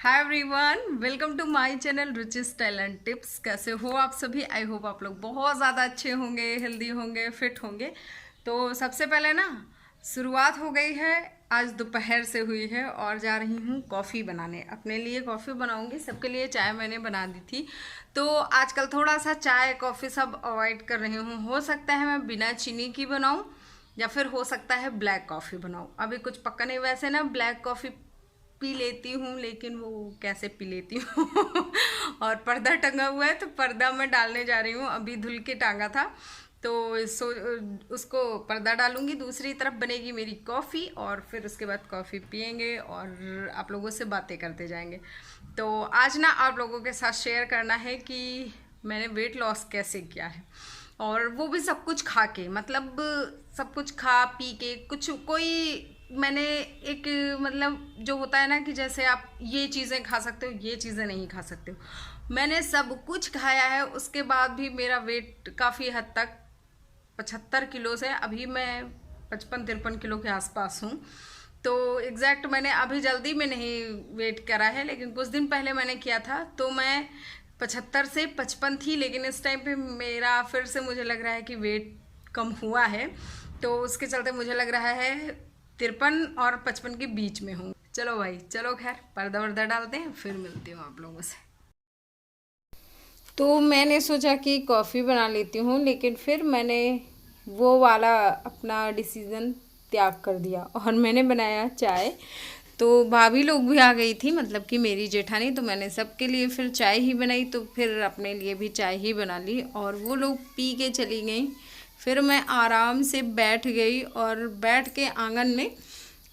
Hi everyone, welcome to my channel Ruchi style and tips. कैसे हो आप सभी? आई होप आप लोग बहुत ज़्यादा अच्छे होंगे, हेल्दी होंगे, फिट होंगे। तो सबसे पहले ना शुरुआत हो गई है, आज दोपहर से हुई है और जा रही हूँ कॉफ़ी बनाने। अपने लिए कॉफ़ी बनाऊँगी, सबके लिए चाय मैंने बना दी थी। तो आजकल थोड़ा सा चाय कॉफ़ी सब अवॉइड कर रही हूँ। हो सकता है मैं बिना चीनी की बनाऊँ या फिर हो सकता है ब्लैक कॉफ़ी बनाऊँ, अभी कुछ पक्का नहीं। वैसे ना ब्लैक कॉफ़ी पी लेती हूँ, लेकिन वो कैसे पी लेती हूँ और पर्दा टंगा हुआ है तो पर्दा मैं डालने जा रही हूँ, अभी धुल के टांगा था तो उसको पर्दा डालूंगी। दूसरी तरफ बनेगी मेरी कॉफ़ी और फिर उसके बाद कॉफ़ी पियेंगे और आप लोगों से बातें करते जाएंगे। तो आज ना आप लोगों के साथ शेयर करना है कि मैंने वेट लॉस कैसे किया है, और वो भी सब कुछ खा के, मतलब सब कुछ खा पी के। कुछ कोई मैंने एक, मतलब जो होता है ना कि जैसे आप ये चीज़ें खा सकते हो, ये चीज़ें नहीं खा सकते हो, मैंने सब कुछ खाया है। उसके बाद भी मेरा वेट काफ़ी हद तक 75 किलो से अभी मैं 55-53 किलो के आसपास हूँ। तो एग्जैक्ट मैंने अभी जल्दी में नहीं वेट करा है, लेकिन कुछ दिन पहले मैंने किया था तो मैं 75 से 55 थी। लेकिन इस टाइम पे मेरा फिर से मुझे लग रहा है कि वेट कम हुआ है, तो उसके चलते मुझे लग रहा है 53 और 55 के बीच में हूँ। चलो भाई, चलो खैर पर्दा वर्दा डालते हैं, फिर मिलती हूँ आप लोगों से। तो मैंने सोचा कि कॉफ़ी बना लेती हूँ, लेकिन फिर मैंने वो वाला अपना डिसीज़न त्याग कर दिया और मैंने बनाया चाय। तो भाभी लोग भी आ गई थी, मतलब कि मेरी जेठानी, तो मैंने सबके लिए फिर चाय ही बनाई। तो फिर अपने लिए भी चाय ही बना ली और वो लोग पी के चली गई। फिर मैं आराम से बैठ गई और बैठ के आंगन में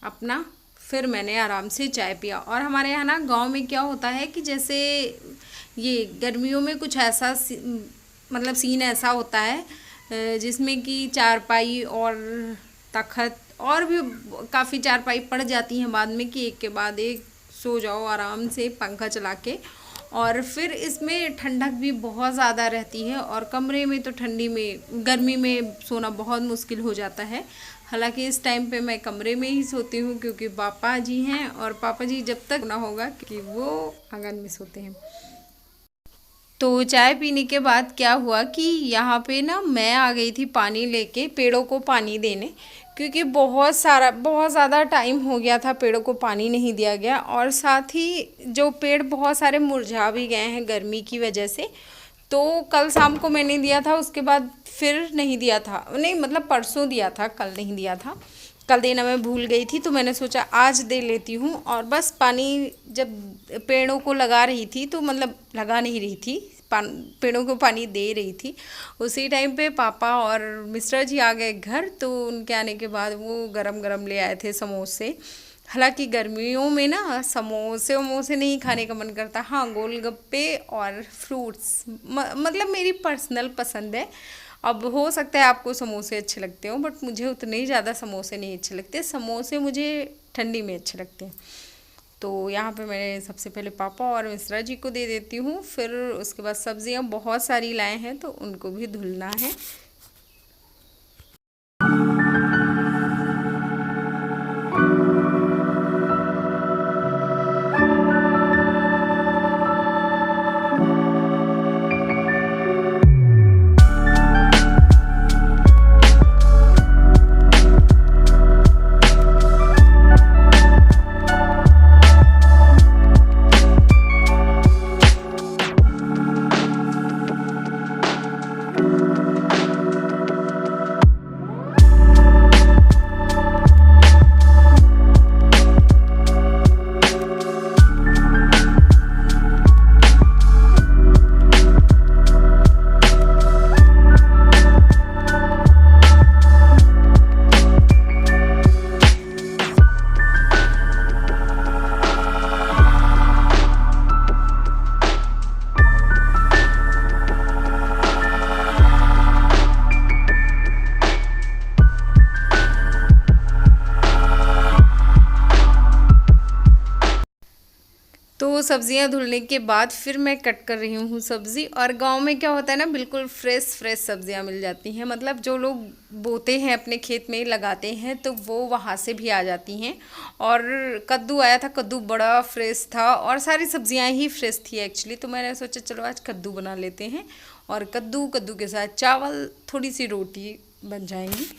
अपना फिर मैंने आराम से चाय पिया। और हमारे यहाँ ना गांव में क्या होता है कि जैसे ये गर्मियों में कुछ ऐसा मतलब सीन ऐसा होता है जिसमें कि चारपाई और तखत और भी काफ़ी चारपाई पड़ जाती हैं बाद में, कि एक के बाद एक सो जाओ आराम से पंखा चला के। और फिर इसमें ठंडक भी बहुत ज़्यादा रहती है और कमरे में तो ठंडी में गर्मी में सोना बहुत मुश्किल हो जाता है। हालांकि इस टाइम पे मैं कमरे में ही सोती हूँ क्योंकि पापा जी हैं और पापा जी जब तक ना होगा कि वो आंगन में सोते हैं। तो चाय पीने के बाद क्या हुआ कि यहाँ पे ना मैं आ गई थी पानी लेके पेड़ों को पानी देने, क्योंकि बहुत ज़्यादा टाइम हो गया था पेड़ों को पानी नहीं दिया गया। और साथ ही जो पेड़ बहुत सारे मुरझा भी गए हैं गर्मी की वजह से। तो कल शाम को मैंने दिया था, उसके बाद फिर नहीं दिया था, नहीं मतलब परसों दिया था, कल नहीं दिया था। कल देना मैं भूल गई थी तो मैंने सोचा आज दे लेती हूँ। और बस पानी जब पेड़ों को लगा रही थी, तो मतलब लगा नहीं रही थी, पेड़ों को पानी दे रही थी, उसी टाइम पे पापा और मिस्टर जी आ गए घर। तो उनके आने के बाद वो गरम गरम ले आए थे समोसे। हालांकि गर्मियों में ना समोसे वमोसे नहीं खाने का मन करता, हाँ गोलगप्पे और फ्रूट्स मतलब मेरी पर्सनल पसंद है। अब हो सकता है आपको समोसे अच्छे लगते हो, बट मुझे उतने ही ज़्यादा समोसे नहीं अच्छे लगते। समोसे मुझे ठंडी में अच्छे लगते हैं। तो यहाँ पे मैंने सबसे पहले पापा और मिश्रा जी को दे देती हूँ, फिर उसके बाद सब्जियाँ बहुत सारी लाए हैं तो उनको भी धुलना है। तो सब्जियां धुलने के बाद फिर मैं कट कर रही हूँ सब्ज़ी। और गांव में क्या होता है ना, बिल्कुल फ्रेश फ्रेश सब्जियां मिल जाती हैं। मतलब जो लोग बोते हैं अपने खेत में लगाते हैं तो वो वहाँ से भी आ जाती हैं। और कद्दू आया था, कद्दू बड़ा फ्रेश था और सारी सब्जियां ही फ्रेश थी एक्चुअली। तो मैंने सोचा चलो आज कद्दू बना लेते हैं, और कद्दू के साथ चावल, थोड़ी सी रोटी बन जाएंगी।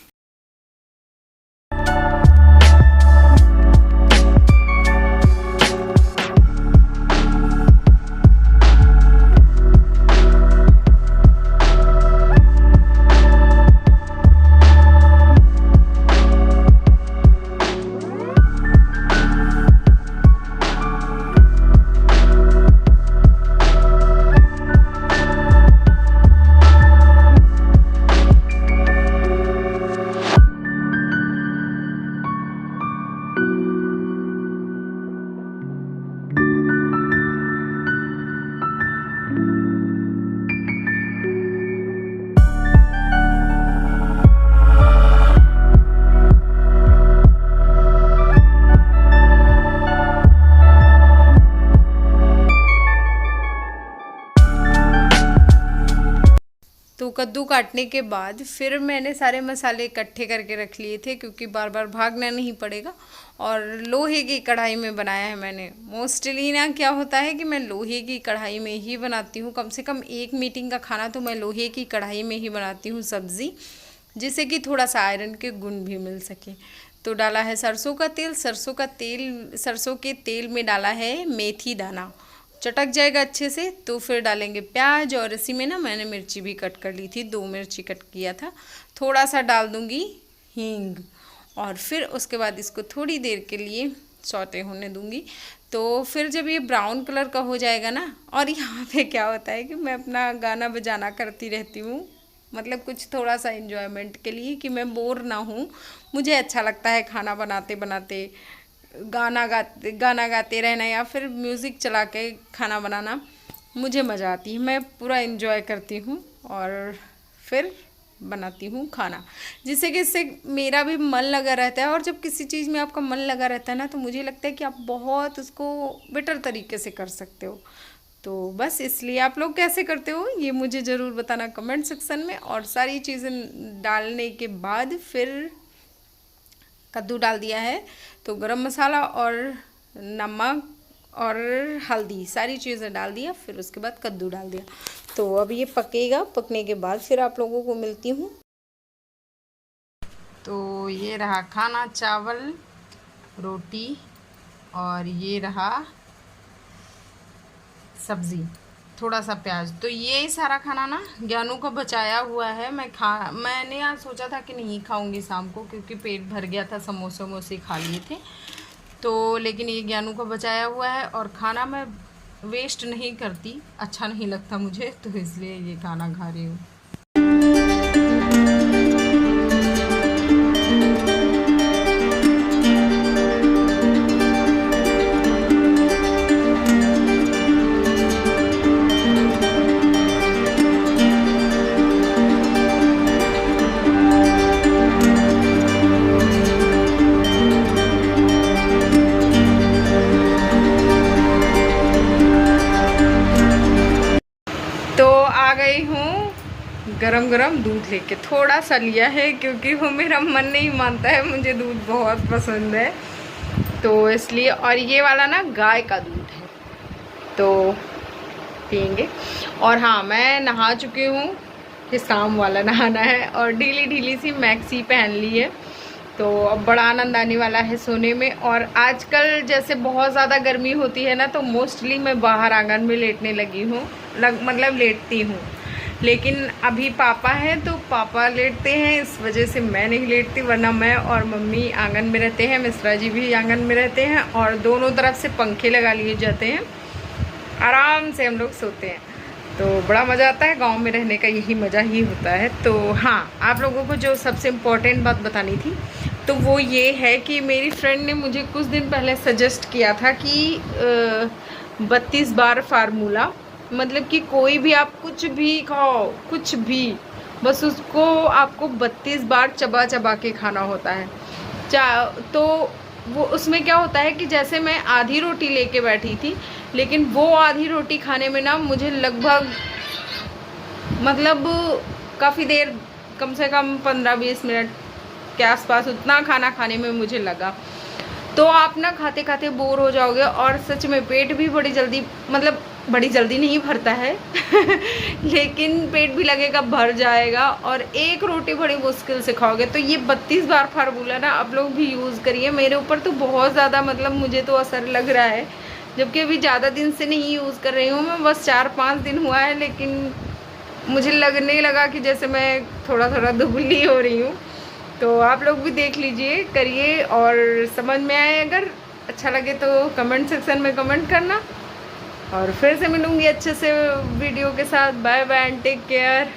तो कद्दू काटने के बाद फिर मैंने सारे मसाले इकट्ठे करके रख लिए थे, क्योंकि बार बार भागना नहीं पड़ेगा। और लोहे की कढ़ाई में बनाया है मैंने। मोस्टली ना क्या होता है कि मैं लोहे की कढ़ाई में ही बनाती हूँ। कम से कम एक मीटिंग का खाना तो मैं लोहे की कढ़ाई में ही बनाती हूँ सब्ज़ी, जिससे कि थोड़ा सा आयरन के गुण भी मिल सके। तो डाला है सरसों का तेल। सरसों के तेल में डाला है मेथी दाना। चटक जाएगा अच्छे से तो फिर डालेंगे प्याज, और इसी में ना मैंने मिर्ची भी कट कर ली थी, 2 मिर्ची कट किया था। थोड़ा सा डाल दूंगी हींग, और फिर उसके बाद इसको थोड़ी देर के लिए सौते होने दूंगी। तो फिर जब ये ब्राउन कलर का हो जाएगा ना, और यहाँ पे क्या होता है कि मैं अपना गाना बजाना करती रहती हूँ, मतलब कुछ थोड़ा सा इन्जॉयमेंट के लिए, कि मैं बोर ना हूँ। मुझे अच्छा लगता है खाना बनाते बनाते गाना गाते रहना, या फिर म्यूज़िक चला के खाना बनाना। मुझे मज़ा आती है, मैं पूरा इन्जॉय करती हूँ और फिर बनाती हूँ खाना, जिससे कि इससे मेरा भी मन लगा रहता है। और जब किसी चीज़ में आपका मन लगा रहता है ना, तो मुझे लगता है कि आप बहुत उसको बेटर तरीके से कर सकते हो। तो बस इसलिए आप लोग कैसे करते हो ये मुझे ज़रूर बताना कमेंट सेक्शन में। और सारी चीज़ें डालने के बाद फिर कद्दू डाल दिया है, तो गरम मसाला और नमक और हल्दी सारी चीज़ें डाल दिया। फिर उसके बाद कद्दू डाल दिया। तो अब ये पकेगा, पकने के बाद फिर आप लोगों को मिलती हूँ। तो ये रहा खाना, चावल, रोटी, और ये रहा सब्ज़ी, थोड़ा सा प्याज। तो ये सारा खाना ना ज्ञानू का बचाया हुआ है। मैंने आज सोचा था कि नहीं खाऊंगी शाम को, क्योंकि पेट भर गया था, समोसे वमोसे खा लिए थे। तो लेकिन ये ज्ञानू का बचाया हुआ है, और खाना मैं वेस्ट नहीं करती, अच्छा नहीं लगता मुझे, तो इसलिए ये खाना खा रही हूँ। आ गई हूँ गरम गरम दूध लेके। थोड़ा सा लिया है क्योंकि वो मेरा मन नहीं मानता है, मुझे दूध बहुत पसंद है तो इसलिए। और ये वाला ना गाय का दूध है तो पियेंगे। और हाँ, मैं नहा चुकी हूँ, ये शाम वाला नहाना है, और ढीली ढीली सी मैक्सी पहन ली है। तो अब बड़ा आनंद आने वाला है सोने में। और आजकल जैसे बहुत ज़्यादा गर्मी होती है ना, तो मोस्टली मैं बाहर आंगन में लेटने लगी हूँ, मतलब लेटती हूँ। लेकिन अभी पापा हैं तो पापा लेटते हैं, इस वजह से मैं नहीं लेटती, वरना मैं और मम्मी आंगन में रहते हैं, मिश्रा जी भी आंगन में रहते हैं, और दोनों तरफ से पंखे लगा लिए जाते हैं, आराम से हम लोग सोते हैं। तो बड़ा मज़ा आता है, गांव में रहने का यही मज़ा ही होता है। तो हाँ, आप लोगों को जो सबसे इम्पोर्टेंट बात बतानी थी तो वो ये है कि मेरी फ्रेंड ने मुझे कुछ दिन पहले सजेस्ट किया था कि 32 बार फार्मूला, मतलब कि कोई भी आप कुछ भी खाओ, कुछ भी, बस उसको आपको 32 बार चबा चबा के खाना होता है। तो वो उसमें क्या होता है कि जैसे मैं आधी रोटी लेके बैठी थी, लेकिन वो आधी रोटी खाने में ना मुझे लगभग मतलब काफ़ी देर, कम से कम 15-20 मिनट के आसपास उतना खाना खाने में मुझे लगा। तो आप ना खाते खाते बोर हो जाओगे और सच में पेट भी बड़ी जल्दी, मतलब बड़ी जल्दी नहीं भरता है लेकिन पेट भी लगेगा भर जाएगा, और एक रोटी बड़ी मुश्किल से खाओगे। तो ये 32 बार फार्मूला ना आप लोग भी यूज़ करिए। मेरे ऊपर तो बहुत ज़्यादा, मतलब मुझे तो असर लग रहा है, जबकि अभी ज़्यादा दिन से नहीं यूज़ कर रही हूँ मैं, बस 4-5 दिन हुआ है, लेकिन मुझे लगने लगा कि जैसे मैं थोड़ा थोड़ा दुबली हो रही हूँ। तो आप लोग भी देख लीजिए, करिए, और समझ में आए अगर अच्छा लगे तो कमेंट सेक्शन में कमेंट करना। और फिर से मिलूँगी अच्छे से वीडियो के साथ। Bye bye and take care.